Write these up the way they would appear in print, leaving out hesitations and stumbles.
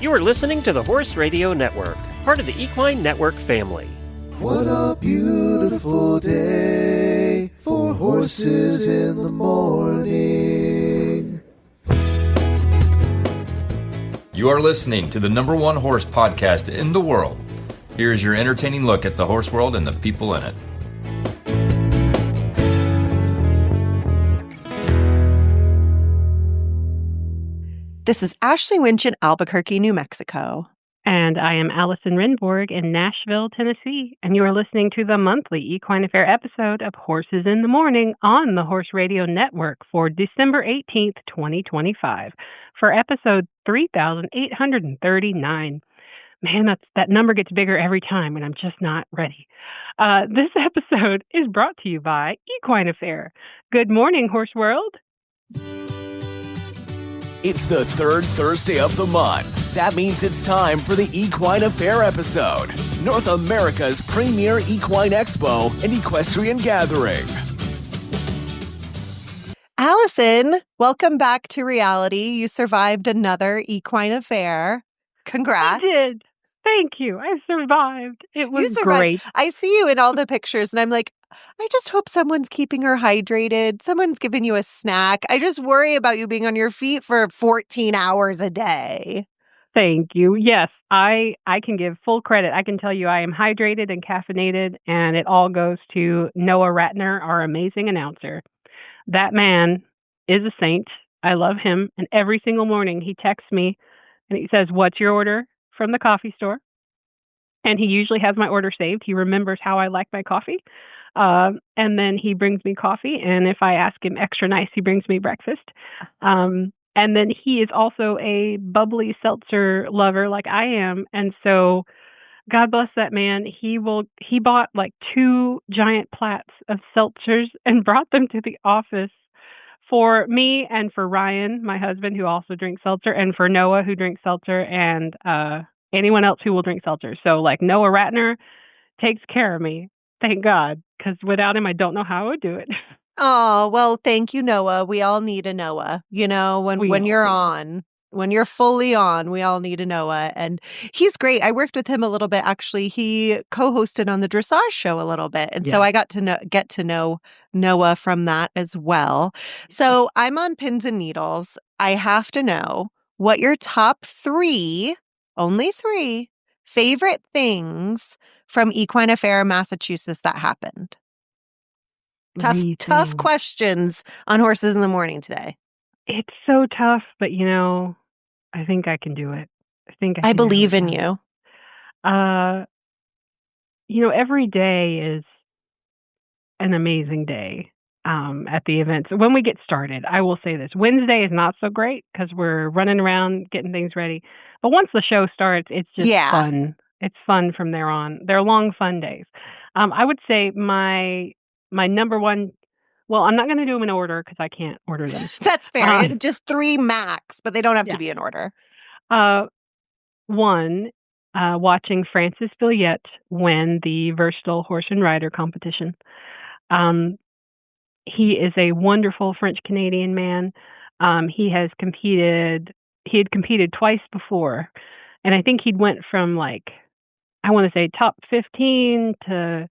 You are listening to the Horse Radio Network, part of the Equine Network family. What a beautiful day for horses in the morning. You are listening to the #1 horse podcast in the world. Here's your entertaining look at the horse world and the people in it. This is Ashley Winch in Albuquerque, New Mexico. And I am Allison Rehnborg in Nashville, Tennessee. And you are listening to the monthly Equine Affaire episode of Horses in the Morning on the Horse Radio Network for December 18th, 2025, for episode 3839. Man, that number gets bigger every time, and I'm just not ready. This episode is brought to you by Equine Affaire. Good morning, Horse World. It's the third Thursday of the month. That means it's time for the Equine Affaire episode, North America's premier equine expo and equestrian gathering. Allison, welcome back to reality. You survived another Equine Affaire. Congrats. I did. Thank you. I survived. It was great. I see you in all the pictures, and I'm like, I just hope someone's keeping her hydrated. Someone's giving you a snack. I just worry about you being on your feet for 14 hours a day. Thank you. Yes, I can give full credit. I can tell you I am hydrated and caffeinated, and it all goes to Noah Ratner, our amazing announcer. That man is a saint. I love him. And every single morning he texts me and he says, "What's your order from the coffee store?" And he usually has my order saved. He remembers how I like my coffee. And then he brings me coffee. And if I ask him extra nice, he brings me breakfast. And then he is also a bubbly seltzer lover like I am. And so God bless that man. He bought like 2 giant plats of seltzers and brought them to the office for me and for Ryan, my husband, who also drinks seltzer, and for Noah, who drinks seltzer, and anyone else who will drink seltzer. So like Noah Ratner takes care of me. Thank God, because without him, I don't know how I would do it. Oh, well, thank you, Noah. We all need a Noah. You know, when you're on, when you're fully on, we all need a Noah. And he's great. I worked with him a little bit, actually. He co-hosted on the Dressage show a little bit. And so I got to get to know Noah from that as well. So I'm on pins and needles. I have to know what your top 3, only 3, favorite things from Equine Affaire, Massachusetts that happened. Tough questions on Horses in the Morning today. It's so tough, but I think I can do it. I believe in you. Every day is an amazing day at the events. When we get started, I will say this. Wednesday is not so great because we're running around getting things ready. But once the show starts, it's just fun. It's fun from there on. They're long, fun days. I would say my number one, well, I'm not going to do them in order because I can't order them. That's fair. Just 3 max, but they don't have to be in order. One, watching Francis Billiet win the Versatile Horse and Rider competition. He is a wonderful French-Canadian man. He had competed twice before. And I think he'd went from I want to say top 15 to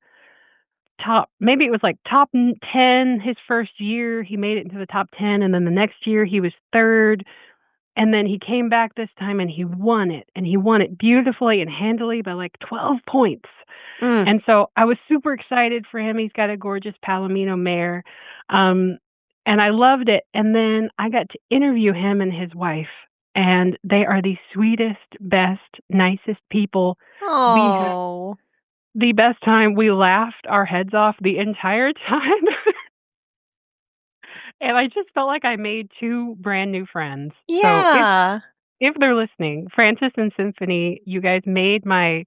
maybe it was top 10 his first year. He made it into the top 10. And then the next year he was 3rd. And then he came back this time and he won it. And he won it beautifully and handily by 12 points. And so I was super excited for him. He's got a gorgeous Palomino mare. And I loved it. And then I got to interview him and his wife. And they are the sweetest, best, nicest people. Oh. The best time. We laughed our heads off the entire time. And I just felt like I made 2 brand new friends. Yeah. So if they're listening, Francis and Symphony, you guys made my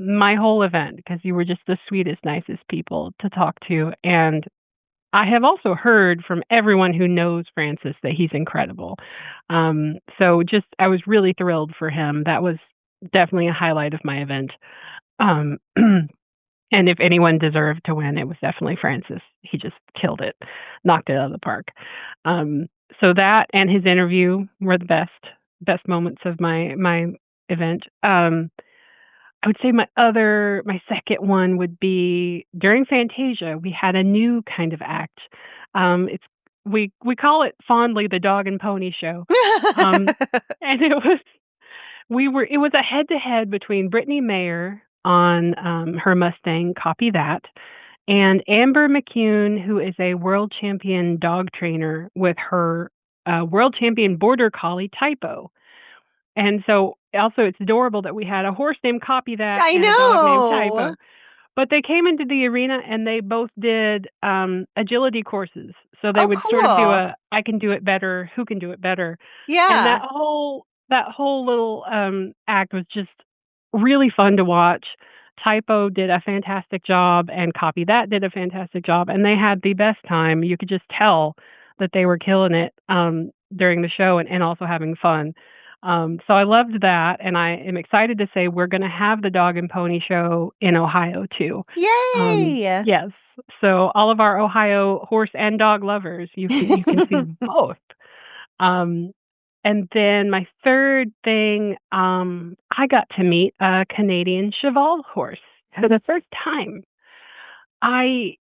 whole event because you were just the sweetest, nicest people to talk to. And I have also heard from everyone who knows Francis that he's incredible. So I was really thrilled for him. That was definitely a highlight of my event. And if anyone deserved to win, it was definitely Francis. He just killed it, knocked it out of the park. So that and his interview were the best moments of my event. I would say my second one would be during Fantasia. We had a new kind of act. We call it fondly the Dog and Pony Show, and it was a head-to-head between Brittany Mayer on her Mustang, Copy That, and Amber McCune, who is a world champion dog trainer with her world champion border collie Typo. And so also it's adorable that we had a horse named Copy That I and know. a dog named Typo. But they came into the arena and they both did agility courses. So they would sort of do I can do it better, who can do it better. Yeah. And that whole little act was just really fun to watch. Typo did a fantastic job and Copy That did a fantastic job. And they had the best time. You could just tell that they were killing it during the show and also having fun. So I loved that, and I am excited to say we're going to have the Dog and Pony Show in Ohio, too. Yay! Yes. So all of our Ohio horse and dog lovers, you can see both. And then my third thing, I got to meet a Canadian cheval horse for the first time. I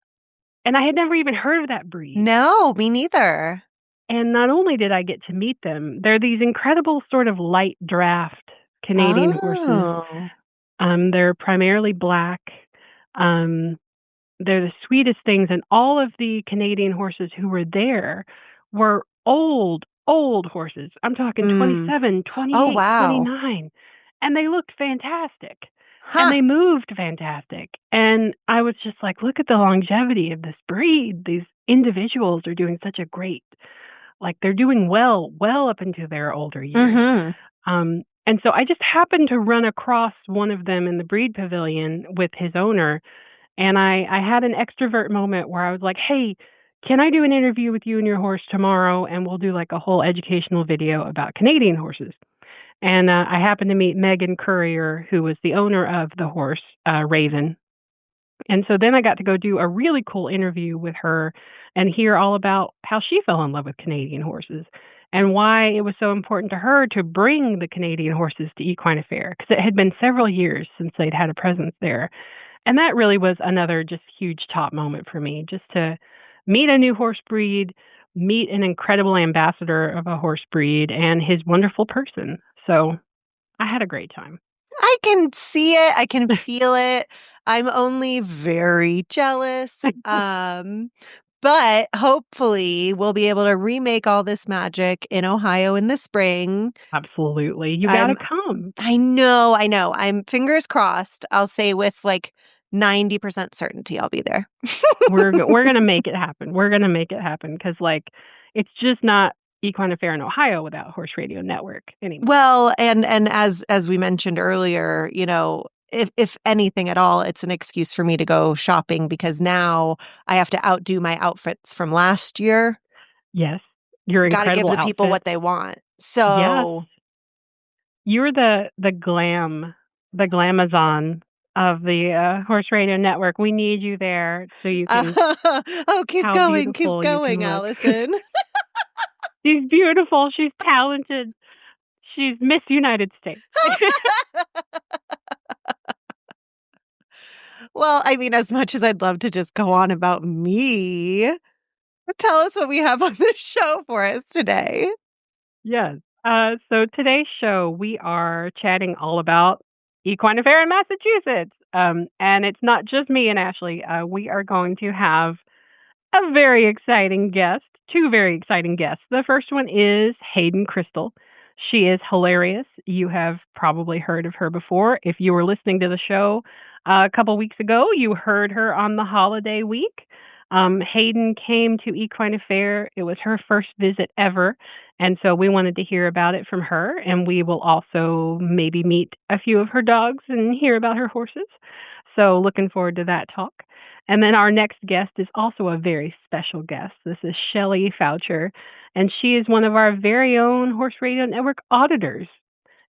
had never even heard of that breed. No, me neither. And not only did I get to meet them, they're these incredible sort of light draft Canadian horses. They're primarily black. They're the sweetest things. And all of the Canadian horses who were there were old horses. I'm talking 27, 28, 29. And they looked fantastic. And they moved fantastic. And I was just like, look at the longevity of this breed. These individuals are doing such a great, they're doing well up into their older years. Mm-hmm. And so I just happened to run across one of them in the breed pavilion with his owner. And I had an extrovert moment where I was like, hey, can I do an interview with you and your horse tomorrow? And we'll do a whole educational video about Canadian horses. And I happened to meet Megan Courier, who was the owner of the horse, Raven. And so then I got to go do a really cool interview with her and hear all about how she fell in love with Canadian horses and why it was so important to her to bring the Canadian horses to Equine Affaire, because it had been several years since they'd had a presence there. And that really was another just huge top moment for me, just to meet a new horse breed, meet an incredible ambassador of a horse breed and his wonderful person. So I had a great time. I can see it. I can feel it. I'm only very jealous. But hopefully we'll be able to remake all this magic in Ohio in the spring. Absolutely. You got to come. I know. I'm fingers crossed. I'll say with 90% certainty I'll be there. We're going to make it happen. We're going to make it happen because it's just not Equine Affaire in Ohio without Horse Radio Network anymore. Well, and as we mentioned earlier, if anything at all, it's an excuse for me to go shopping because now I have to outdo my outfits from last year. Yes. You're incredible. Got to give the people what they want. So yes. You're the glamazon of the Horse Radio Network. We need you there so you can. Keep going, Allison. She's beautiful. She's talented. She's Miss United States. Well, I mean, as much as I'd love to just go on about me, tell us what we have on the show for us today. Yes. So today's show, we are chatting all about Equine Affaire in Massachusetts. And it's not just me and Ashley. We are going to have a very exciting guest, two very exciting guests. The first one is Hayden Kristal. She is hilarious. You have probably heard of her before. If you were listening to the show a couple weeks ago, you heard her on the holiday week. Hayden came to Equine Affaire. It was her first visit ever. And so we wanted to hear about it from her. And we will also maybe meet a few of her dogs and hear about her horses. So looking forward to that talk. And then our next guest is also a very special guest. This is Shelly Foucher, and she is one of our very own Horse Radio Network auditors.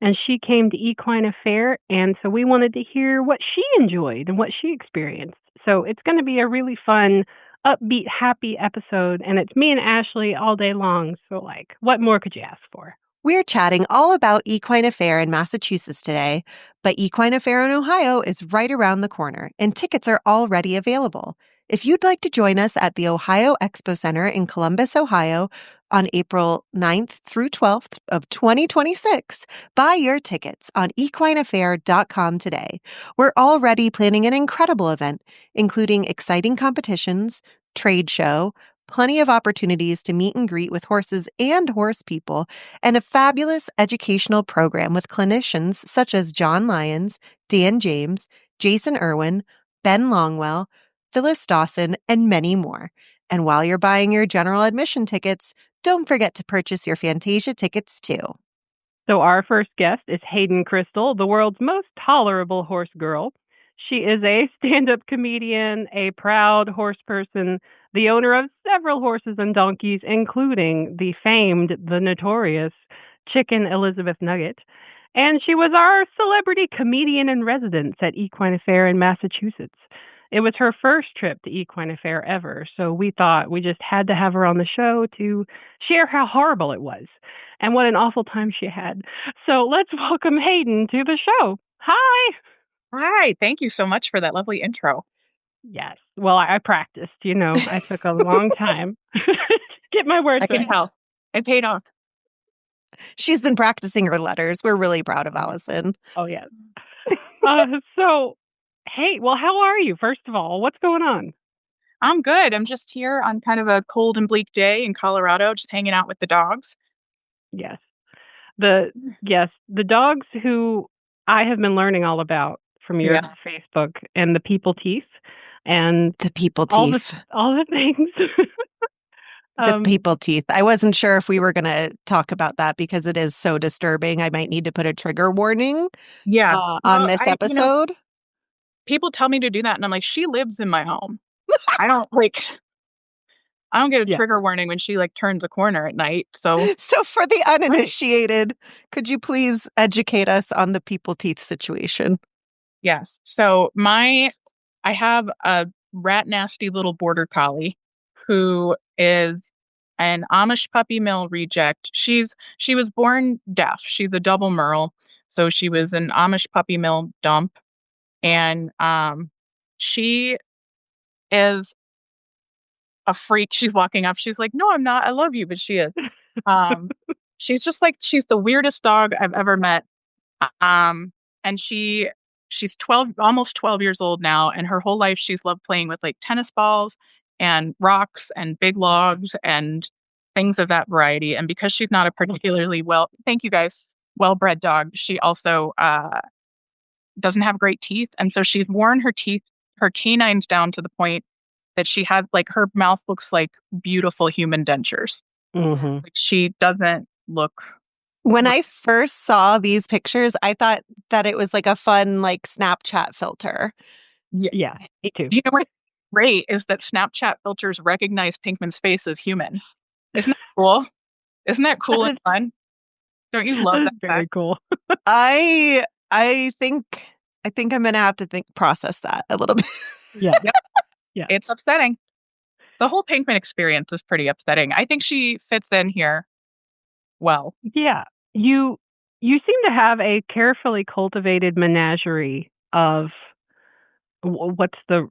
And she came to Equine Affaire, and so we wanted to hear what she enjoyed and what she experienced. So it's going to be a really fun, upbeat, happy episode, and it's me and Ashley all day long. So, what more could you ask for? We're chatting all about Equine Affaire in Massachusetts today, but Equine Affaire in Ohio is right around the corner, and tickets are already available. If you'd like to join us at the Ohio Expo Center in Columbus, Ohio, on April 9th through 12th of 2026, buy your tickets on equineaffaire.com today. We're already planning an incredible event, including exciting competitions, trade show, plenty of opportunities to meet and greet with horses and horse people, and a fabulous educational program with clinicians such as John Lyons, Dan James, Jason Irwin, Ben Longwell, Phyllis Dawson, and many more. And while you're buying your general admission tickets, don't forget to purchase your Fantasia tickets too. So our first guest is Hayden Kristal, the world's most tolerable horse girl. She is a stand-up comedian, a proud horse person, the owner of several horses and donkeys, including the famed, the notorious Chicken Elizabeth Nugget. And she was our celebrity comedian in residence at Equine Affaire in Massachusetts. It was her first trip to Equine Affaire ever, so we thought we just had to have her on the show to share how horrible it was and what an awful time she had. So let's welcome Hayden to the show. Hi! Hi, thank you so much for that lovely intro. Yes. Well, I practiced, I took a long time to get my words I can tell. It paid off. She's been practicing her letters. We're really proud of Allison. Oh, yes. Hey, well, how are you? First of all, what's going on? I'm good. I'm just here on kind of a cold and bleak day in Colorado, just hanging out with the dogs. Yes. The dogs who I have been learning all about from your Facebook, and the people teeth and the people teeth, all the things. The people teeth. I wasn't sure if we were going to talk about that because it is so disturbing. I might need to put a trigger warning on this episode. People tell me to do that, and I'm like, she lives in my home. I don't get a trigger warning when she turns a corner at night. So for the uninitiated, could you please educate us on the people teeth situation? Yes. So I have a rat nasty little border collie who is an Amish puppy mill reject. She was born deaf. She's a double merle. So she was an Amish puppy mill dump. And she is a freak. She's walking up. She's like, "No, I'm not. I love you," but she is. She's just she's the weirdest dog I've ever met. And she's 12, almost 12 years old now, and her whole life she's loved playing with tennis balls and rocks and big logs and things of that variety. And because she's not a particularly well-bred dog, she also doesn't have great teeth, and so she's worn her canines down to the point that she had her mouth looks like beautiful human dentures. Mm-hmm. She doesn't look. When I first saw these pictures, I thought that it was a fun Snapchat filter. Yeah, me too. Do you know what's great is that Snapchat filters recognize Pinkman's face as human. Isn't that cool? Isn't that cool and fun? Don't you love that? Very cool. I think I'm gonna have to process that a little bit. Yeah. Yeah. It's upsetting. The whole Pinkman experience is pretty upsetting. I think she fits in here well. Yeah. You seem to have a carefully cultivated menagerie of what's the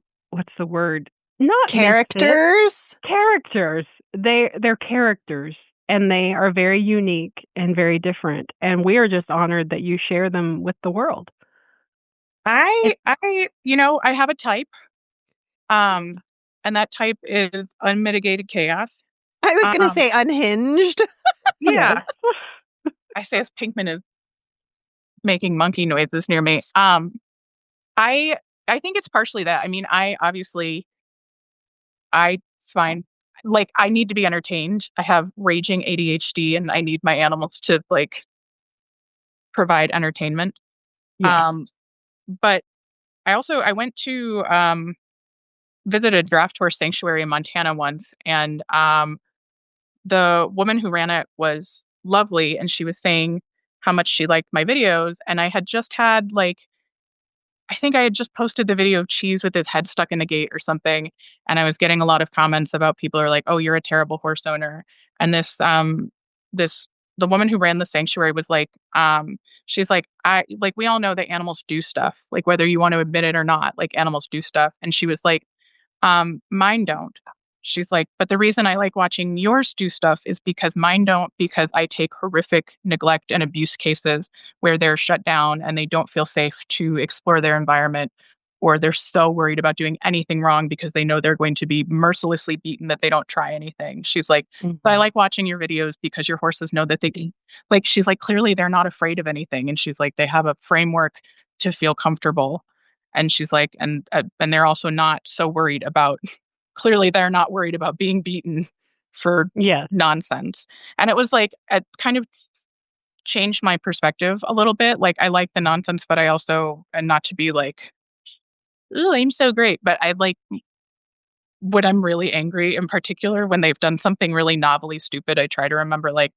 word? Not characters. Characters. They're characters. And they are very unique and very different. And we are just honored that you share them with the world. I have a type. And that type is unmitigated chaos. I was going to say unhinged. Yeah. I say as Pinkman is making monkey noises near me. I think it's partially that. I mean, I find I need to be entertained. I have raging ADHD and I need my animals to provide entertainment. Yeah. But I went to visit a draft horse sanctuary in Montana once, and the woman who ran it was lovely, and she was saying how much she liked my videos, and I had just had I think I had just posted the video of Cheese with his head stuck in the gate or something. And I was getting a lot of comments about people are like, "Oh, you're a terrible horse owner." And this the woman who ran the sanctuary was like, she's like, we all know that animals do stuff, like whether you want to admit it or not, like animals do stuff. And she was like, mine don't. She's like, but the reason I like watching yours do stuff is because mine don't, because I take horrific neglect and abuse cases where they're shut down and they don't feel safe to explore their environment, or they're so worried about doing anything wrong because they know they're going to be mercilessly beaten that they don't try anything. She's like, but I like watching your videos because your horses know that they can, like, she's like, clearly they're not afraid of anything. And she's like, they have a framework to feel comfortable. And she's like, and they're also not so worried about, clearly they're not worried about being beaten for nonsense. And it was like, it kind of changed my perspective a little bit. Like, I like the nonsense, but I also, and not to be like, ooh, I'm so great. But I like, when I'm really angry in particular, when they've done something really novelly stupid, I try to remember, like,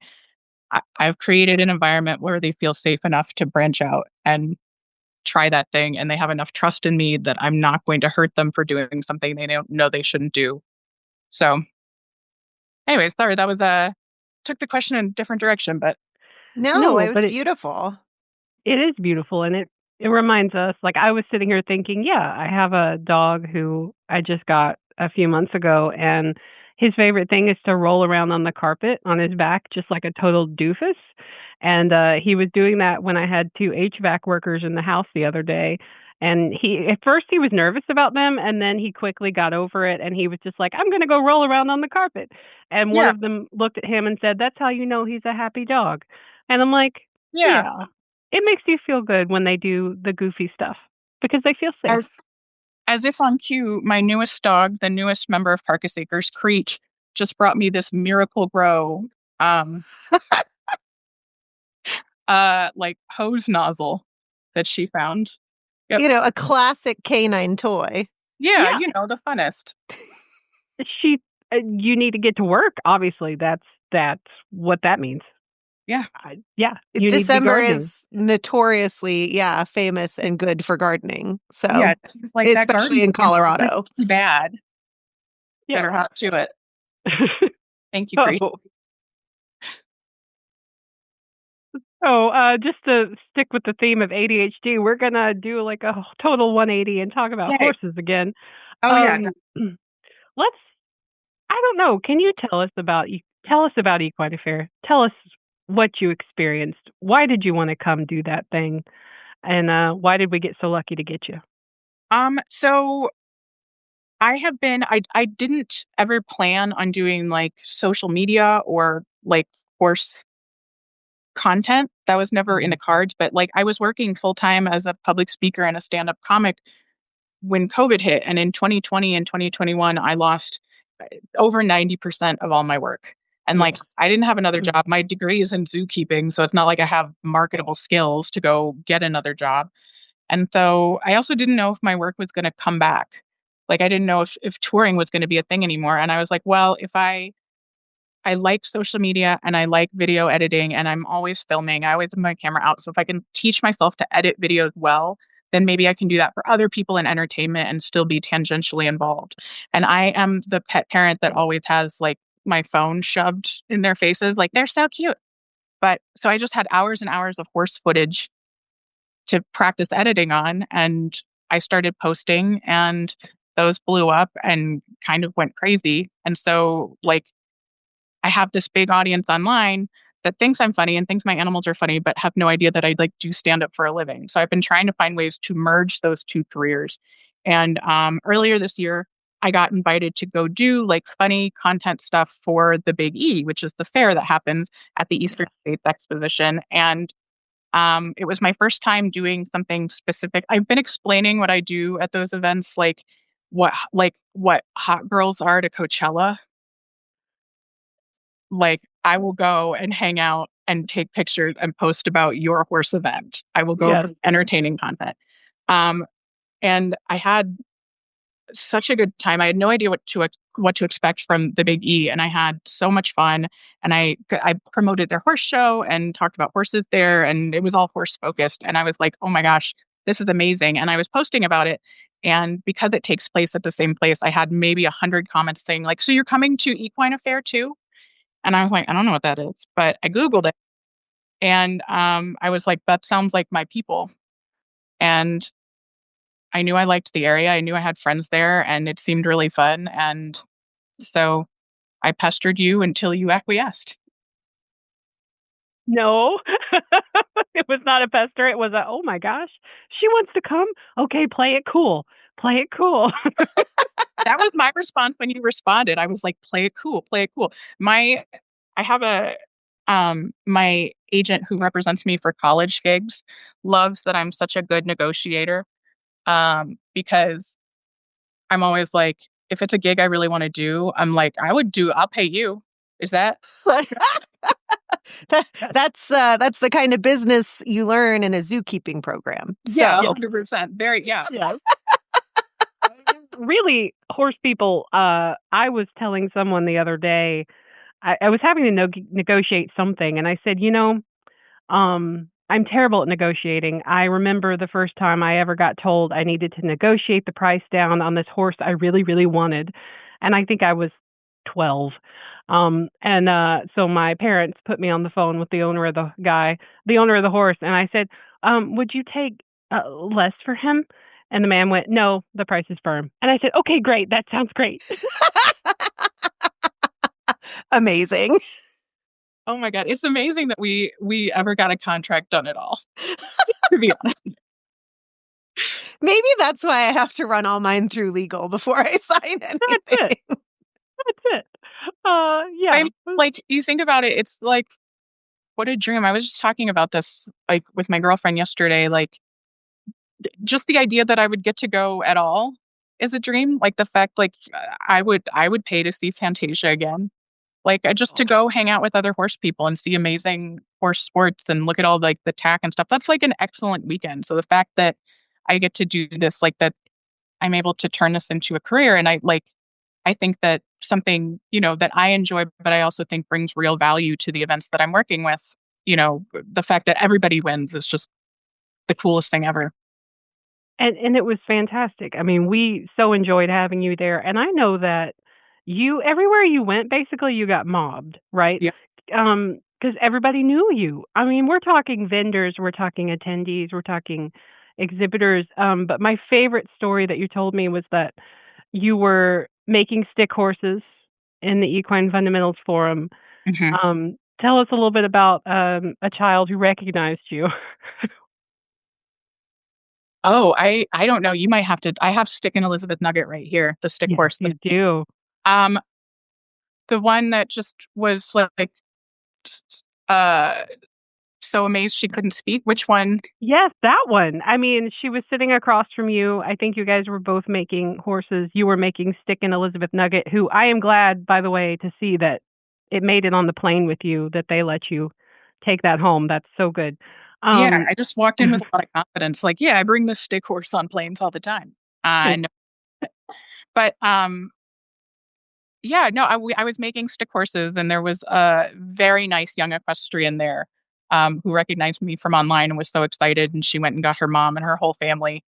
I've created an environment where they feel safe enough to branch out and try that thing, and they have enough trust in me that I'm not going to hurt them for doing something they don't know they shouldn't do. So anyway, sorry, that was took the question in a different direction, but no, it was beautiful. It is beautiful, and it reminds us, like, I was sitting here thinking, yeah, I have a dog who I just got a few months ago, and his favorite thing is to roll around on the carpet on his back just like a total doofus. And he was doing that when I had 2 HVAC workers in the house the other day. And at first he was nervous about them, and then he quickly got over it, and he was just like, I'm going to go roll around on the carpet. And one of them looked at him and said, that's how you know he's a happy dog. And I'm like, yeah. It makes you feel good when they do the goofy stuff because they feel safe. As if on cue, my newest dog, the newest member of Carcass Acres, Creech, just brought me this Miracle Grow like hose nozzle that she found. Yep. You know, a classic canine toy. Yeah, you know, the funnest. You need to get to work. Obviously, that's what that means. Yeah. December is notoriously, famous and good for gardening. So, like especially in Colorado. Too bad. Yeah. Better hop to it. Thank you, Grace. Just to stick with the theme of ADHD, we're going to do like a total 180 and talk about horses again. I don't know. Can you tell us about Equine Affaire? Tell us what you experienced. Why did you want to come do that thing? And why did we get so lucky to get you? So I didn't ever plan on doing like social media or like horse content. That was never in the cards, but like I was working full time as a public speaker and a stand-up comic when COVID hit. And in 2020 and 2021, I lost over 90% of all my work. And like, I didn't have another job. My degree is in zookeeping, so it's not like I have marketable skills to go get another job. And so I also didn't know if my work was going to come back. Like, I didn't know if touring was going to be a thing anymore. And I was like, well, if I like social media and I like video editing and I'm always filming, I always have my camera out. So if I can teach myself to edit videos well, then maybe I can do that for other people in entertainment and still be tangentially involved. And I am the pet parent that always has like my phone shoved in their faces, like they're so cute. But so I just had hours and hours of horse footage to practice editing on, and I started posting, and those blew up and kind of went crazy. And so like I have this big audience online that thinks I'm funny and thinks my animals are funny, but have no idea that I like do stand up for a living. So I've been trying to find ways to merge those two careers. And earlier this year, I got invited to go do like funny content stuff for the Big E, which is the fair that happens at the Eastern States Exposition. And it was my first time doing something specific. I've been explaining what I do at those events, like what hot girls are to Coachella. Like, I will go and hang out and take pictures and post about your horse event. I will go for entertaining content. And I had such a good time. I had no idea what to expect from the Big E, and I had so much fun. And I promoted their horse show and talked about horses there, and it was all horse focused. And I was like, oh my gosh, this is amazing. And I was posting about it. And because it takes place at the same place, I had maybe 100 comments saying like, so you're coming to Equine Affaire too? And I was like, I don't know what that is, but I Googled it. And I was like, that sounds like my people. And I knew I liked the area. I knew I had friends there, and it seemed really fun. And so I pestered you until you acquiesced. No, it was not a pester. It was a, oh my gosh, she wants to come. Okay, play it cool. Play it cool. That was my response when you responded. I was like, play it cool, play it cool. I have my agent who represents me for college gigs loves that I'm such a good negotiator. Because I'm always like, if it's a gig I really want to do, I'm like, I'll pay you. Is that? That's the kind of business you learn in a zookeeping program. Yeah, So 100%. Very, yeah. Really, horse people, I was telling someone the other day, I was having to negotiate something, and I said, I'm terrible at negotiating. I remember the first time I ever got told I needed to negotiate the price down on this horse I really, really wanted. And I think I was 12. So my parents put me on the phone with the owner of the horse. And I said, would you take less for him? And the man went, no, the price is firm. And I said, okay, great. That sounds great. Amazing. Oh my God. It's amazing that we ever got a contract done at all. To be honest. Maybe that's why I have to run all mine through legal before I sign anything. That's it. Yeah. Like, you think about it, it's like, what a dream. I was just talking about this like with my girlfriend yesterday. Like, just the idea that I would get to go at all is a dream. Like the fact, like I would pay to see Fantasia again. Like just to go hang out with other horse people and see amazing horse sports and look at all like the tack and stuff. That's like an excellent weekend. So the fact that I get to do this, like that I'm able to turn this into a career. And I think that something, that I enjoy, but I also think brings real value to the events that I'm working with. The fact that everybody wins is just the coolest thing ever. And it was fantastic. I mean, we so enjoyed having you there. And I know that everywhere you went, basically you got mobbed, right? Yeah. Because everybody knew you. I mean, we're talking vendors, we're talking attendees, we're talking exhibitors. But my favorite story that you told me was that you were making stick horses in the Equine Fundamentals Forum. Mm-hmm. Tell us a little bit about a child who recognized you. Oh, I don't know. You might have to. I have Stick and Elizabeth Nugget right here. The stick horse. You do. The one that just was like, so amazed she couldn't speak. Which one? Yes, that one. I mean, she was sitting across from you. I think you guys were both making horses. You were making Stick and Elizabeth Nugget, who I am glad, by the way, to see that it made it on the plane with you, that they let you take that home. That's so good. Yeah, I just walked in with a lot of confidence. Like, yeah, I bring this stick horse on planes all the time. But yeah, no, I was making stick horses, and there was a very nice young equestrian there who recognized me from online and was so excited. And she went and got her mom and her whole family.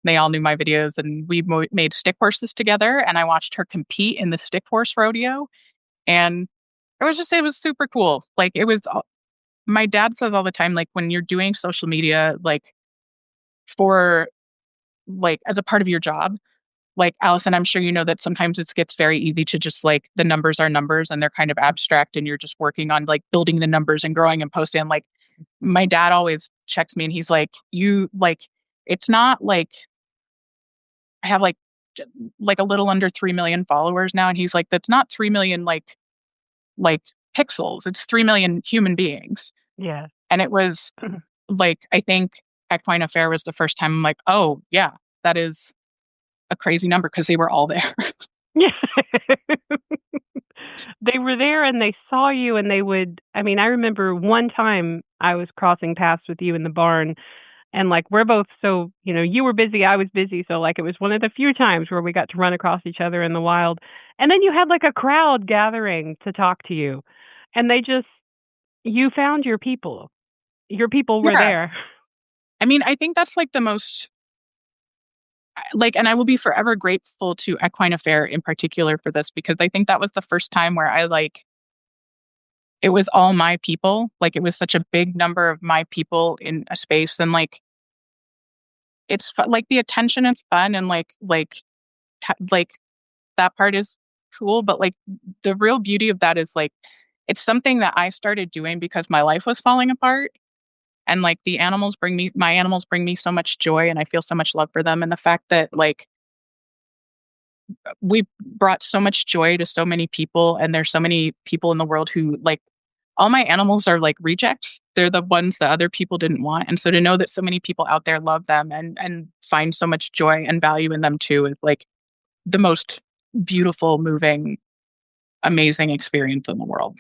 They all knew my videos, and we made stick horses together. And I watched her compete in the stick horse rodeo, and it was super cool. Like my dad says all the time, like when you're doing social media, like for like as a part of your job, like Allison, I'm sure you know that sometimes it gets very easy to just like the numbers are numbers and they're kind of abstract and you're just working on like building the numbers and growing and posting. Like my dad always checks me and he's like, it's not like I have like a little under 3 million followers now. And he's like, that's not 3 million like pixels. It's 3 million human beings. Yeah. And it was like, I think Equine Affaire was the first time I'm like, oh yeah, that is a crazy number because they were all there. Yeah. They were there and they saw you and I remember one time I was crossing paths with you in the barn and like we're both so, you were busy, I was busy. So like it was one of the few times where we got to run across each other in the wild. And then you had like a crowd gathering to talk to you. And you found your people. Your people were there. I mean, I think that's like the most and I will be forever grateful to Equine Affaire in particular for this, because I think that was the first time where I it was all my people. Like, it was such a big number of my people in a space, and like, it's like the attention is fun, and like that part is cool, but like the real beauty of that is like it's something that I started doing because my life was falling apart, and like my animals bring me so much joy, and I feel so much love for them, and the fact that like we brought so much joy to so many people, and there's so many people in the world who like all my animals are like rejects. They're the ones that other people didn't want. And so to know that so many people out there love them and find so much joy and value in them too is like the most beautiful, moving, amazing experience in the world.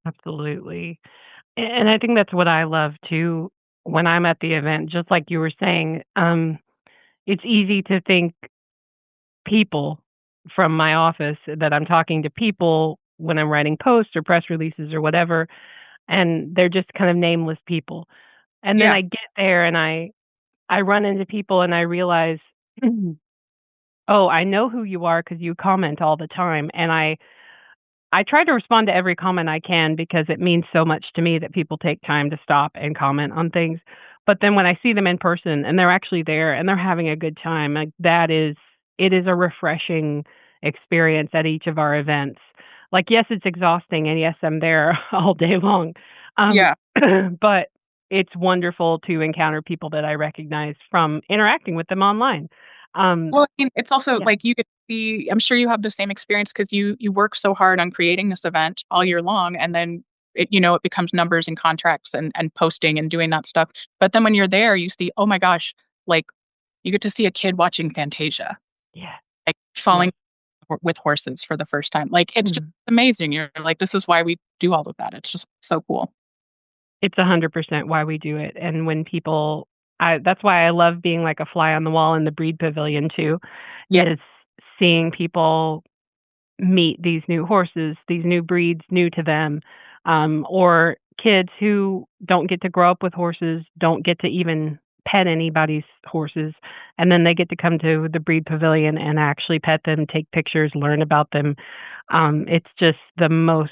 Absolutely. And I think that's what I love too when I'm at the event, just like you were saying. It's easy to think people from my office that I'm talking to people when I'm writing posts or press releases or whatever, and they're just kind of nameless people. And then Yeah. I get there and I run into people and I realize, oh, I know who you are because you comment all the time. And I try to respond to every comment I can because it means so much to me that people take time to stop and comment on things. But then when I see them in person and they're actually there and they're having a good time, like it is a refreshing experience at each of our events. Like, yes, it's exhausting, and yes, I'm there all day long. Yeah. But it's wonderful to encounter people that I recognize from interacting with them online. Well, I mean, it's also Yeah. like you get to see, I'm sure you have the same experience because you work so hard on creating this event all year long, and then it becomes numbers and contracts and posting and doing that stuff. But then when you're there, you see, oh my gosh, like you get to see a kid watching Fantasia, Yeah. like falling with horses for the first time. Like it's just amazing. You're like, this is why we do all of that. It's just so cool. It's 100% why we do it. And when people, that's why I love being like a fly on the wall in the breed pavilion too, is seeing people meet these new horses, these new breeds new to them, or kids who don't get to grow up with horses, don't get to even pet anybody's horses, and then they get to come to the breed pavilion and actually pet them, take pictures, learn about them. It's just the most,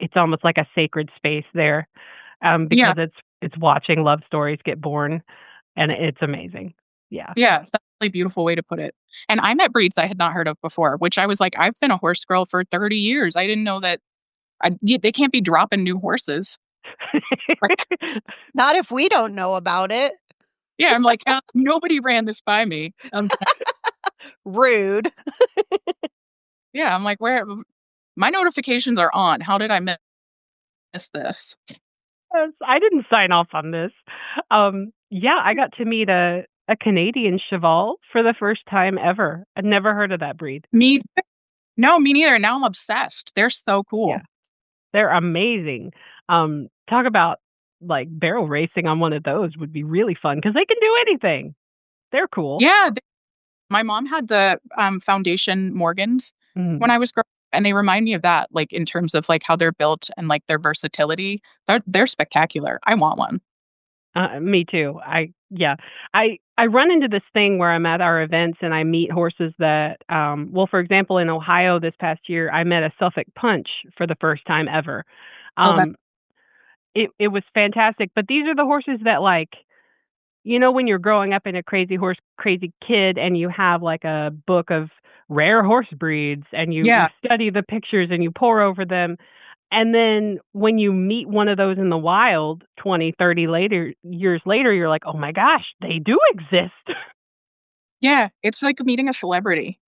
it's almost like a sacred space there, because it's watching love stories get born, and it's amazing. Yeah. Yeah, that's a really beautiful way to put it. And I met breeds I had not heard of before, which I was like, I've been a horse girl for 30 years. I didn't know that they can't be dropping new horses. Not if we don't know about it. Yeah, I'm like, nobody ran this by me. Rude. Yeah, I'm like, where my notifications are on. How did I miss this? I didn't sign off on this. Yeah, I got to meet a Canadian cheval for the first time ever. I'd never heard of that breed. Me neither. Now I'm obsessed. They're so cool. Yeah. They're amazing. Talk about like barrel racing on one of those would be really fun because they can do anything. They're cool. Yeah. My mom had the Foundation Morgans when I was growing up, and they remind me of that, like in terms of like how they're built and like their versatility. They're spectacular. I want one. Me too. I run into this thing where I'm at our events and I meet horses that, for example, in Ohio this past year, I met a Suffolk Punch for the first time ever. It was fantastic. But these are the horses that, like, when you're growing up in a crazy horse, crazy kid, and you have like a book of rare horse breeds and you study the pictures and you pore over them. And then when you meet one of those in the wild 20, 30 years later, you're like, oh my gosh, they do exist. Yeah, it's like meeting a celebrity.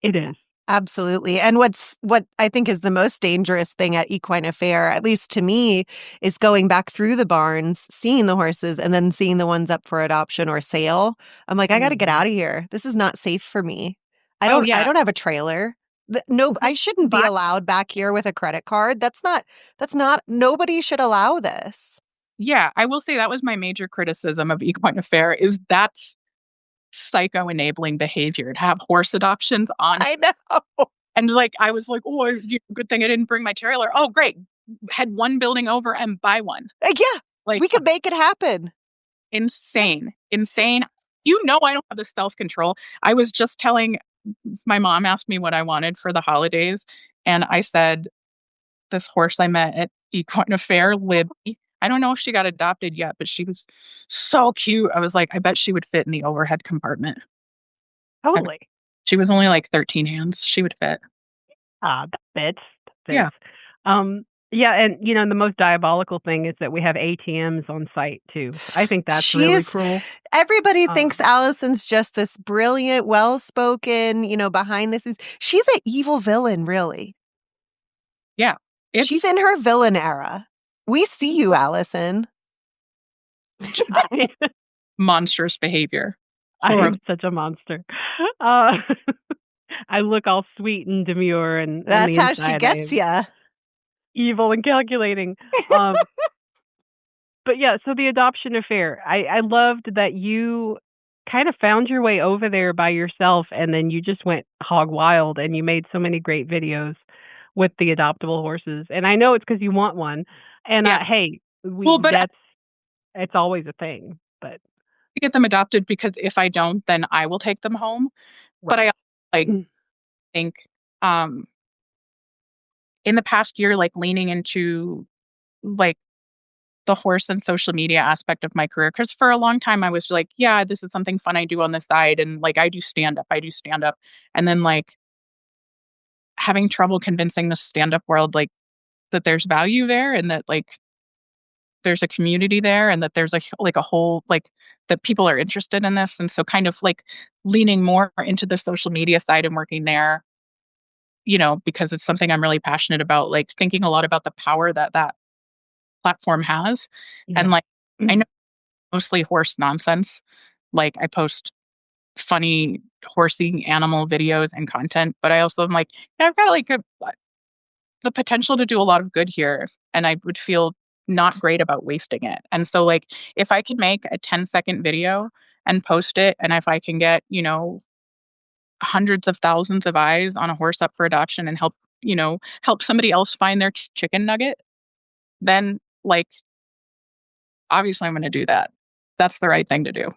It is. Absolutely. And what I think is the most dangerous thing at Equine Affaire, at least to me, is going back through the barns, seeing the horses, and then seeing the ones up for adoption or sale. I'm like, I got to get out of here. This is not safe for me. I don't have a trailer. No, I shouldn't be allowed back here with a credit card. That's not, nobody should allow this. Yeah, I will say that was my major criticism of Equine Affaire is that's psycho enabling behavior to have horse adoptions on. I know. And like, I was like, oh, good thing I didn't bring my trailer. Oh, great. Head one building over and buy one. Yeah, like, we could make it happen. Insane. I don't have the self-control. I was just telling, my mom asked me what I wanted for the holidays. And I said, this horse I met at Equine Affaire, Libby. I don't know if she got adopted yet, but she was so cute. I was like, I bet she would fit in the overhead compartment. Totally. She was only like 13 hands. She would fit. That fits. Yeah. Yeah, and the most diabolical thing is that we have ATMs on site too. I think that's really cruel. Everybody thinks Allison's just this brilliant, well-spoken, behind the scenes. She's an evil villain, really. Yeah. She's in her villain era. We see you, Allison. Monstrous behavior. I am such a monster. I look all sweet and demure, and that's how she gets you. Evil and calculating. But yeah, so the adoption affair. I loved that you kind of found your way over there by yourself, and then you just went hog wild, and you made so many great videos with the adoptable horses. And I know it's because you want one. And hey, it's always a thing. But to get them adopted, because if I don't, then I will take them home. Right. But I think in the past year, leaning into the horse and social media aspect of my career, because for a long time I was like, yeah, this is something fun I do on the side, and I do stand up, and then having trouble convincing the stand up world that there's value there, and that there's a community there, and that there's a whole that people are interested in this. And so kind of leaning more into the social media side and working there, because it's something I'm really passionate about, thinking a lot about the power that platform has. Yeah. And I know mostly horse nonsense. I post funny horsey animal videos and content, but I also am I've got the potential to do a lot of good here, and I would feel not great about wasting it. And so if I can make a 10-second video and post it, and if I can get hundreds of thousands of eyes on a horse up for adoption and help somebody else find their chicken nugget, then obviously I'm going to do that. That's the right thing to do.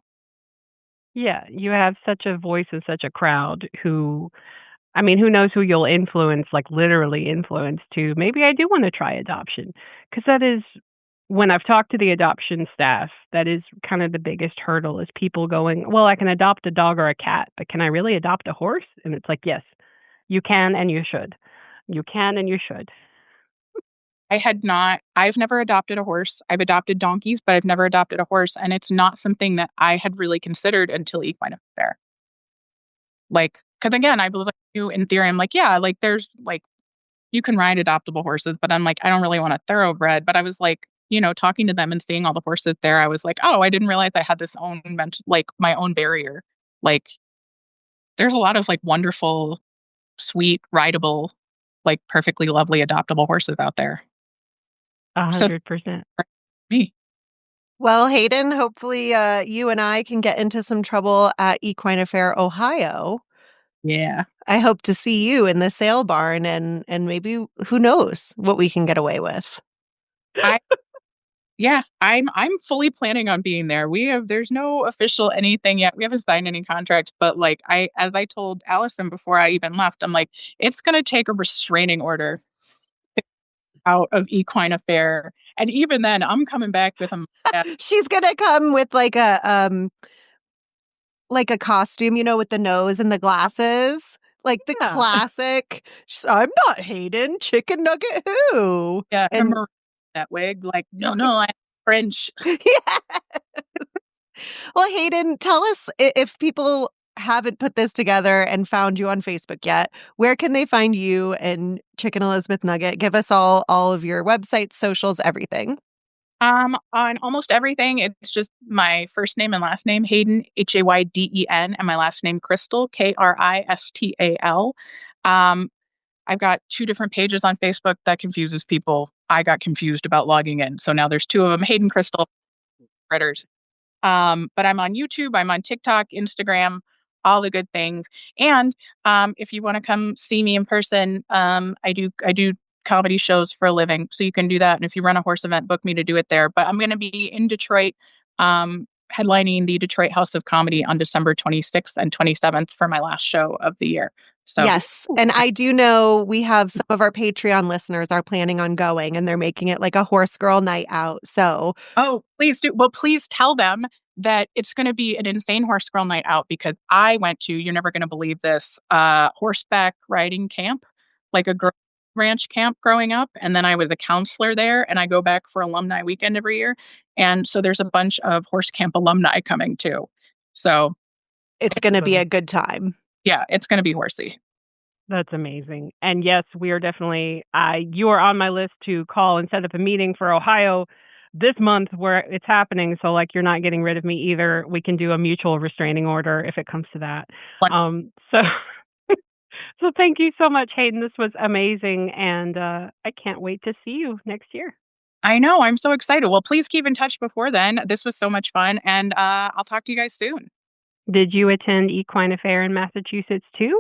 Yeah, you have such a voice and such a crowd who knows who you'll influence, literally influence to, maybe I do want to try adoption. Because that is, when I've talked to the adoption staff, that is kind of the biggest hurdle, is people going, well, I can adopt a dog or a cat, but can I really adopt a horse? And it's yes, you can and you should. You can and you should. I've never adopted a horse. I've adopted donkeys, but I've never adopted a horse. And it's not something that I had really considered until Equine Affaire. Because again, I was in theory, I'm there's you can ride adoptable horses, but I'm I don't really want a thoroughbred. But I was talking to them and seeing all the horses there, I was oh, I didn't realize I had this own my own barrier. There's a lot of wonderful, sweet, rideable, perfectly lovely adoptable horses out there. 100%. Me. Well, Hayden, hopefully you and I can get into some trouble at Equine Affaire, Ohio. Yeah. I hope to see you in the sale barn, and maybe, who knows what we can get away with. I'm fully planning on being there. There's no official anything yet. We haven't signed any contracts, but as I told Allison before I even left, I'm it's going to take a restraining order out of Equine Affaire. And even then, I'm coming back with them. She's going to come with a costume, with the nose and the glasses. The classic, I'm not Hayden, chicken nugget who? Yeah, and that wig, no, I'm French. Yeah. Well, Hayden, tell us, if people haven't put this together and found you on Facebook yet, where can they find you and Chicken Elizabeth Nugget? Give us all of your websites, socials, everything. On almost everything, it's just my first name and last name, Hayden, Hayden, and my last name, Kristal, Kristal. I've got 2 different pages on Facebook. That confuses people. I got confused about logging in, so now there's 2 of them, Hayden Kristal, Critters. But I'm on YouTube, I'm on TikTok, Instagram, all the good things. And if you want to come see me in person, I do comedy shows for a living, so you can do that. And if you run a horse event, book me to do it there. But I'm going to be in Detroit, headlining the Detroit House of Comedy on December 26th and 27th for my last show of the year. So yes. And I do know we have some of our Patreon listeners are planning on going, and they're making it like a horse girl night out. So, oh, please do. Well, please tell them that it's going to be an insane horse girl night out, because I went to, you're never going to believe this, horseback riding camp, like a girl ranch camp growing up. And then I was a counselor there, and I go back for alumni weekend every year. And so there's a bunch of horse camp alumni coming too. So it's going to be a good time. Yeah, it's going to be horsey. That's amazing. And yes, we are definitely, you are on my list to call and set up a meeting for Ohio this month where it's happening. So like, you're not getting rid of me either. We can do a mutual restraining order if it comes to that. So thank you so much, Hayden. This was amazing. And I can't wait to see you next year. I know. I'm so excited. Well, please keep in touch before then. This was so much fun. And I'll talk to you guys soon. Did you attend Equine Affaire in Massachusetts too?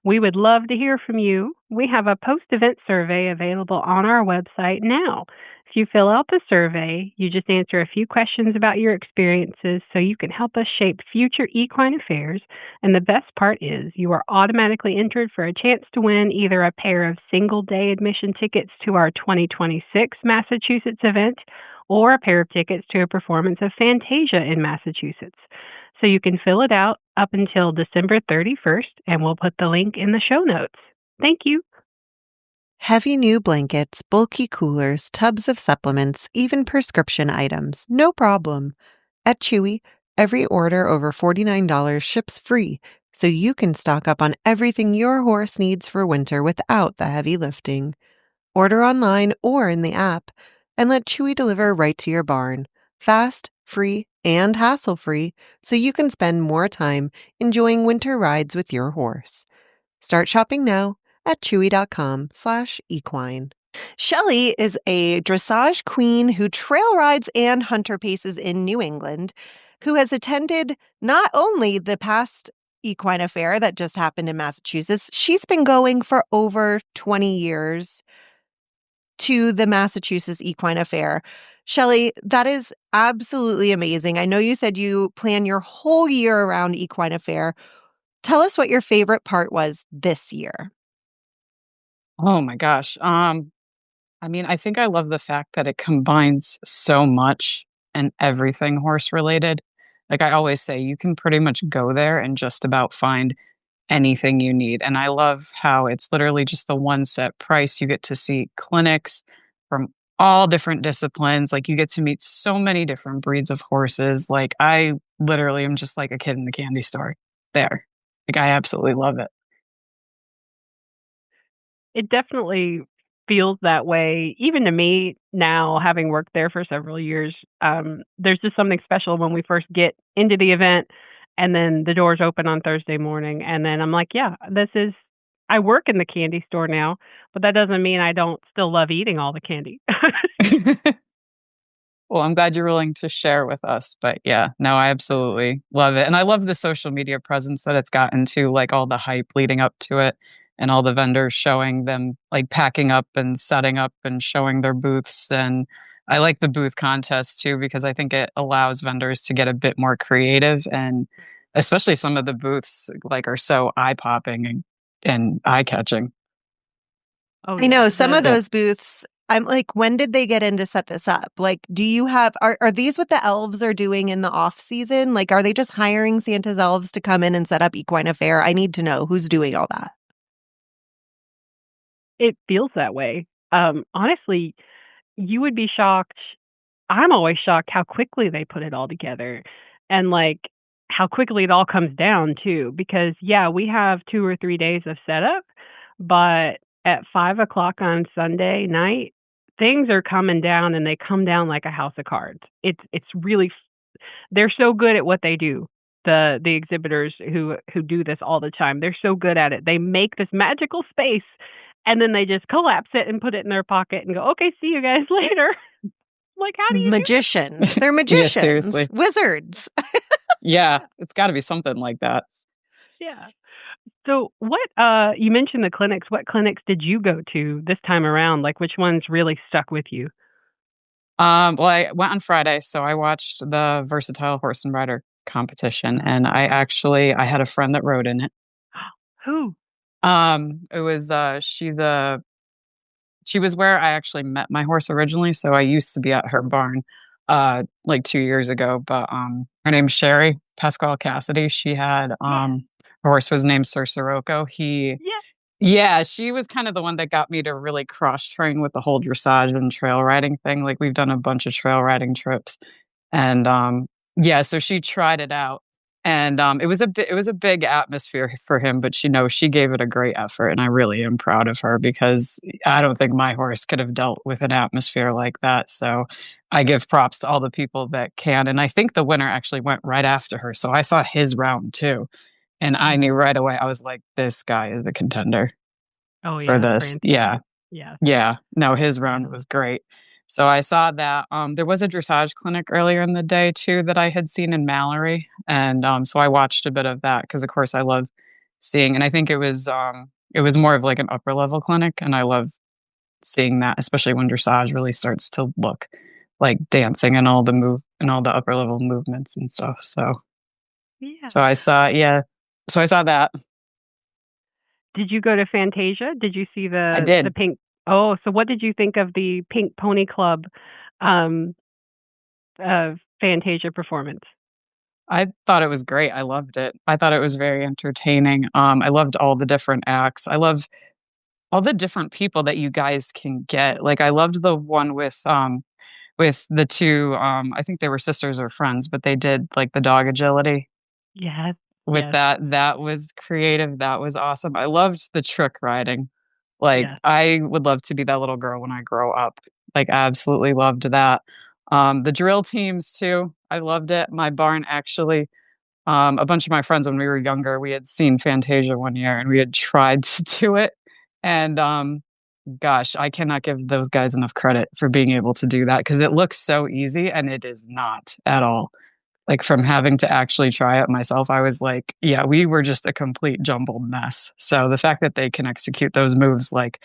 We would love to hear from you. We have a post-event survey available on our website now. If you fill out the survey, you just answer a few questions about your experiences so you can help us shape future equine affairs. And the best part is you are automatically entered for a chance to win either a pair of single-day admission tickets to our 2026 Massachusetts event or a pair of tickets to a performance of Fantasia in Massachusetts. So you can fill it out up until December 31st, and we'll put the link in the show notes. Thank you. Heavy new blankets, bulky coolers, tubs of supplements, even prescription items. No problem. At Chewy, every order over $49 ships free, so you can stock up on everything your horse needs for winter without the heavy lifting. Order online or in the app, and let Chewy deliver right to your barn. Fast, free, and hassle-free, so you can spend more time enjoying winter rides with your horse. Start shopping now at chewy.com/equine. Shelly is a dressage queen who trail rides and hunter paces in New England, who has attended not only the past Equine Affaire that just happened in Massachusetts, she's been going for over 20 years to the Massachusetts Equine Affaire. Shelly, that is absolutely amazing. I know you said you plan your whole year around Equine Affaire. Tell us what your favorite part was this year. Oh my gosh. I mean, I think I love the fact that it combines so much and everything horse related. Like I always say, you can pretty much go there and just about find anything you need. And I love how it's literally just the one set price. You get to see clinics from all different disciplines. Like you get to meet so many different breeds of horses. Like I literally am just like a kid in the candy store there. Like I absolutely love it. It definitely feels that way. Even to me now, having worked there for several years, there's just something special when we first get into the event and then the doors open on Thursday morning. And then I'm like, yeah, I work in the candy store now, but that doesn't mean I don't still love eating all the candy. Well, I'm glad you're willing to share with us. But yeah, no, I absolutely love it. And I love the social media presence that it's gotten to, like all the hype leading up to it and all the vendors showing them like packing up and setting up and showing their booths. And I like the booth contest too, because I think it allows vendors to get a bit more creative, and especially some of the booths like are so eye-popping and eye-catching. Oh, I know some of those booths. I'm like, when did they get in to set this up? Like, do you have, are these what the elves are doing in the off season? Like, are they just hiring Santa's elves to come in and set up Equine Affaire? I need to know who's doing all that. It feels that way. Honestly, you would be shocked. I'm always shocked how quickly they put it all together and like how quickly it all comes down too. Because yeah, we have 2 or 3 days of setup, but at 5:00 on Sunday night, things are coming down, and they come down like a house of cards. It's really, they're so good at what they do. The exhibitors who do this all the time, they're so good at it. They make this magical space, and then they just collapse it and put it in their pocket and go, okay, see you guys later. Like, how do you magicians? They're magicians. Yeah, seriously. Wizards. Yeah, it's got to be something like that. Yeah. So what, you mentioned the clinics. What clinics did you go to this time around? Like, which ones really stuck with you? Well, I went on Friday, so I watched the Versatile Horse and Rider competition, and I had a friend that rode in it. Who? It was she was where I actually met my horse originally, so I used to be at her barn like 2 years ago, but her name's Sherry Pasquale Cassidy. She had her horse was named Sir Sirocco. Yeah, she was kind of the one that got me to really cross train with the whole dressage and trail riding thing. Like we've done a bunch of trail riding trips, and yeah, so she tried it out, and it was a big atmosphere for him. But she gave it a great effort, and I really am proud of her because I don't think my horse could have dealt with an atmosphere like that. So I give props to all the people that can, and I think the winner actually went right after her, so I saw his round too. And I knew right away, I was like, this guy is the contender for this. Yeah. Yeah. No, his round was great. So I saw that. There was a dressage clinic earlier in the day, too, that I had seen in Mallory. And so I watched a bit of that because, of course, I love seeing. And I think it was more of like an upper level clinic. And I love seeing that, especially when dressage really starts to look like dancing and all the upper level movements and stuff. So, so I saw that. Did you go to Fantasia? Did you see I did. the pink? Oh, so what did you think of the Pink Pony Club Fantasia performance? I thought it was great. I loved it. I thought it was very entertaining. I loved all the different acts. I love all the different people that you guys can get. Like I loved the one with the two. I think they were sisters or friends, but they did like the dog agility. Yes. With that was creative. That was awesome. I loved the trick riding. Like I would love to be that little girl when I grow up. Like absolutely loved that. The drill teams too. I loved it. My barn actually, a bunch of my friends when we were younger, we had seen Fantasia one year and we had tried to do it. And gosh, I cannot give those guys enough credit for being able to do that because it looks so easy and it is not at all. Like from having to actually try it myself, I was like, yeah, we were just a complete jumbled mess. So the fact that they can execute those moves like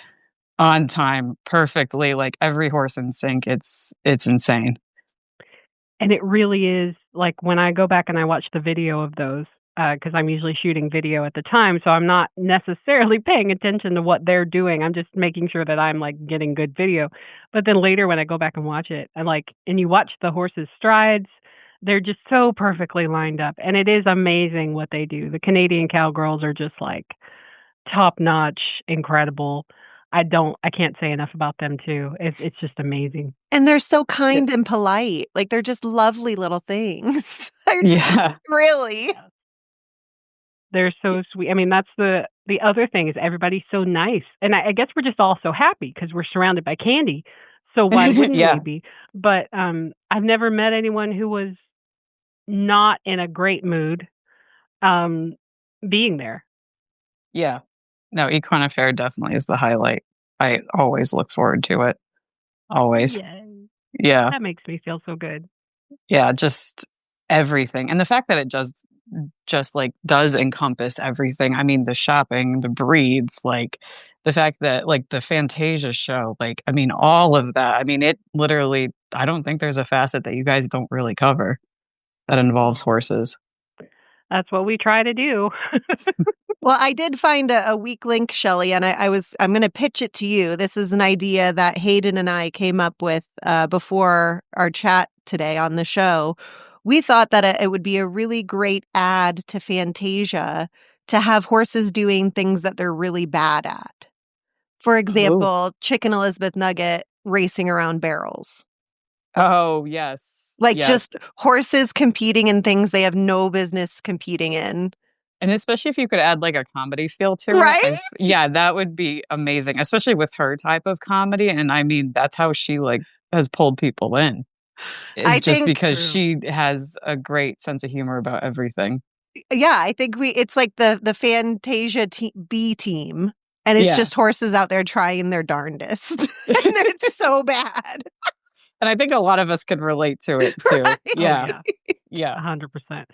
on time perfectly, like every horse in sync, it's insane. And it really is like when I go back and I watch the video of those, because I'm usually shooting video at the time, so I'm not necessarily paying attention to what they're doing. I'm just making sure that I'm like getting good video. But then later when I go back and watch it, and you watch the horses' strides, they're just so perfectly lined up. And it is amazing what they do. The Canadian cowgirls are just like top notch, incredible. I can't say enough about them too. It's just amazing. And they're so kind and polite. Like they're just lovely little things. Yeah. Really. They're so sweet. I mean, that's the other thing is everybody's so nice. And I guess we're just all so happy because we're surrounded by candy. So why wouldn't we be? But I've never met anyone who was not in a great mood being there. Yeah. No, Equine Affaire definitely is the highlight. I always look forward to it. Always. Yeah. That makes me feel so good. Yeah, just everything. And the fact that it just like does encompass everything. I mean, the shopping, the breeds, like the fact that like the Fantasia show, like, I mean, all of that. I mean, it literally, I don't think there's a facet that you guys don't really cover that involves horses. That's what we try to do. Well, I did find a weak link, Shelly, and I'm going to pitch it to you. This is an idea that Hayden and I came up with before our chat today on the show. We thought that it would be a really great add to Fantasia to have horses doing things that they're really bad at. For example, Chicken Elizabeth Nugget racing around barrels. Oh, yes. Like just horses competing in things they have no business competing in. And especially if you could add like a comedy feel to it. Right? That would be amazing, especially with her type of comedy. And I mean, that's how she like has pulled people in. It's just because she has a great sense of humor about everything. Yeah, I think it's like the Fantasia B team. And it's just horses out there trying their darndest. And it's so bad. And I think a lot of us could relate to it too. Right? Yeah. Yeah. 100%.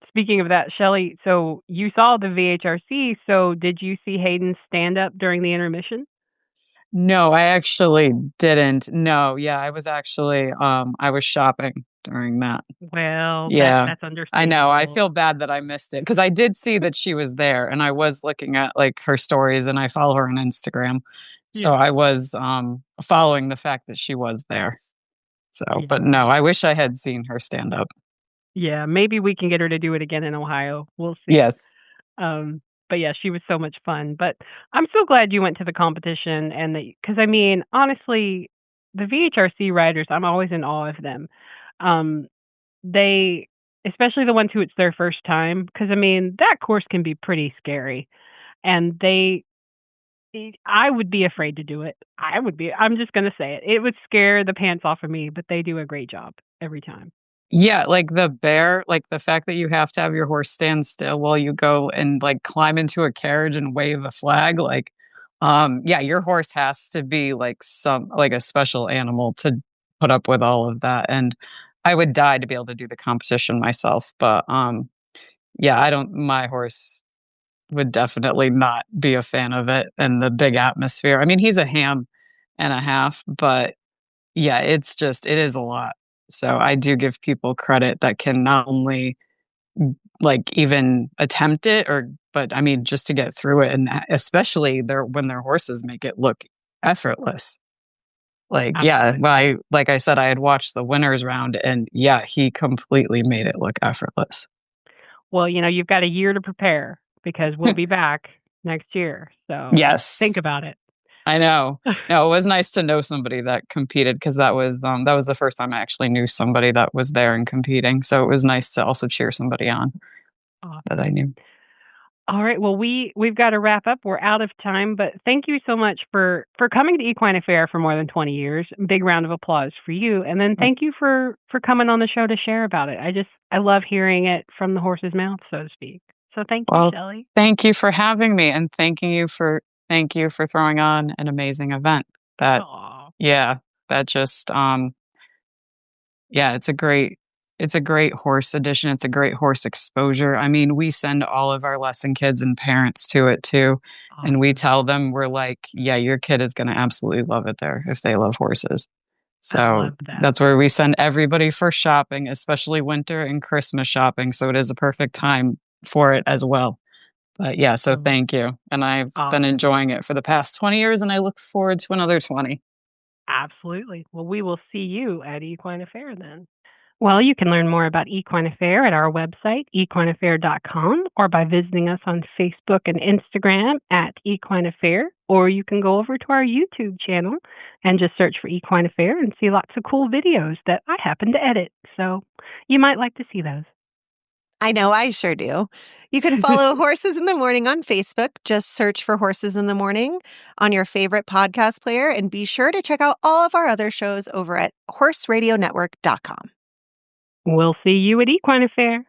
Speaking of that, Shelly, so you saw the VHRC. So did you see Hayden stand up during the intermission? No, I actually didn't. No, yeah, I was actually I was shopping during that. Well, Yeah. that's I understandable. know. I feel bad that I missed it because I did see that she was there and I was looking at like her stories and I follow her on Instagram. So Yeah. I was following the fact that she was there. So, but Yeah. no, I wish I had seen her stand up. Yeah, maybe we can get her to do it again in Ohio. We'll see. Yes. But yeah, she was so much fun. But I'm so glad you went to the competition and because I mean, honestly, the VHRC riders, I'm always in awe of them. They, especially the ones who it's their first time, because I mean, that course can be pretty scary. And I would be afraid to do it. I'm just going to say it. It would scare the pants off of me, but they do a great job every time. Yeah, like the bear, like the fact that you have to have your horse stand still while you go and like climb into a carriage and wave a flag, like yeah, your horse has to be like a special animal to put up with all of that. And I would die to be able to do the competition myself, but yeah, my horse would definitely not be a fan of it and the big atmosphere. I mean, he's a ham and a half, but yeah, it is a lot. So I do give people credit that can not only like even attempt it but I mean, just to get through it. And especially when their horses make it look effortless. Like, Absolutely. yeah, like I said, I had watched the winners round and yeah, he completely made it look effortless. Well, you've got a year to prepare because we'll be back next year. So Yes. think about it. I know. No, it was nice to know somebody that competed because that was the first time I actually knew somebody that was there and competing. So it was nice to also cheer somebody on that I knew. All right. Well, we've got to wrap up. We're out of time, but thank you so much for coming to Equine Affaire for more than 20 years. Big round of applause for you. And then thank you for coming on the show to share about it. I love hearing it from the horse's mouth, so to speak. So thank you, Shelly. Thank you for having me and thank you for throwing on an amazing event. That just it's a great horse edition. It's a great horse exposure. I mean, we send all of our lesson kids and parents to it too. Awesome. And we tell them, we're like, yeah, your kid is going to absolutely love it there if they love horses. So that's where we send everybody for shopping, especially winter and Christmas shopping. So it is a perfect time for it as well. But yeah, so thank you. And I've been enjoying it for the past 20 years and I look forward to another 20. Absolutely. Well, we will see you at Equine Affaire then. Well, you can learn more about Equine Affaire at our website, equineaffaire.com, or by visiting us on Facebook and Instagram at Equine Affaire, or you can go over to our YouTube channel and just search for Equine Affaire and see lots of cool videos that I happen to edit. So you might like to see those. I know, I sure do. You can follow Horses in the Morning on Facebook. Just search for Horses in the Morning on your favorite podcast player, and be sure to check out all of our other shows over at horseradionetwork.com. We'll see you at Equine Affaire.